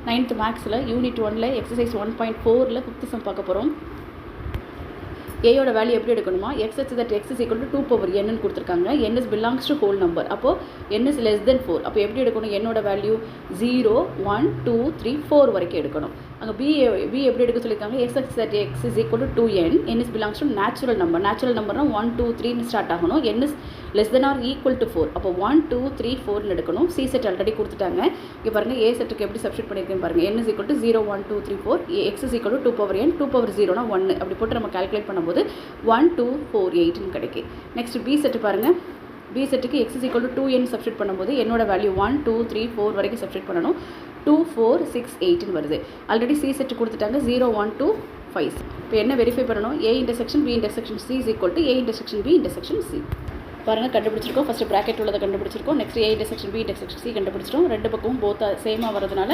9th மேக்ஸில் unit 1ல் exercise 1.4ல் 5th some பார்க்க போகிறோம். ஏயோட வேல்யூ எப்படி எடுக்கணுமா, x such that x is equal to 2 power n கொடுத்துருக்காங்க. n is belongs to whole number. அப்போது n is less than 4. அப்போ எப்படி எடுக்கணும், என்னோட வேல்யூ 0, 1, 2, 3, 4 வரைக்கும் எடுக்கணும். அங்கே b எப்படி எடுக்க சொல்லியிருக்காங்க, x such that x is equal to 2n, n is belongs to natural number. Natural நம்பர்னா 1, 2, 3 ஸ்டார்ட் ஆகணும். n is less than or equal to 4. அப்போ 1, 2, 3, 4 எடுக்கணும். c செட் ஆல்ரெடி கொடுத்துட்டாங்க. இங்கே பாருங்கள் a செட்டுக்கு எப்படி சப்ஸ்டிட் பண்ணியிருக்கேன்னு பாருங்கள். n is equal to 0, 1, 2, 3, 4. x is equal to 2 power n, 2 power 0னா 1. அப்படி போட்டு நம்ம கால்குலேட் பண்ணும்போது 1, 2, 4, 8 கிடைக்கும். நெக்ஸ்ட் பி செட்டு பாருங்கள். பி செட்டுக்கு x is equal to 2n substitute பண்ணும்போது என்னோட வேல்யூ 1, 2, 3, 4 வரைக்கும் சப்ஸ்டிட் பண்ணணும். 2, 4, 6, 8 வருது. ஆல்ரெடி சி செட்டு கொடுத்துட்டாங்க. 0, 1, 2, 5. இப்போ என்ன வெரிஃபை பண்ணணும், a intersection b intersection c is equal to a intersection b intersection c. பாருங்கள், கண்டுபிடிச்சிருக்கோம். ஃபஸ்ட்டு ப்ராக்கெட் உள்ளதை கண்டுபிடிச்சிருக்கோம். Next a intersection b intersection c கண்டுபிடிச்சிட்டோம். ரெண்டு பக்கமும் போத்தா சேமாக வரதுனால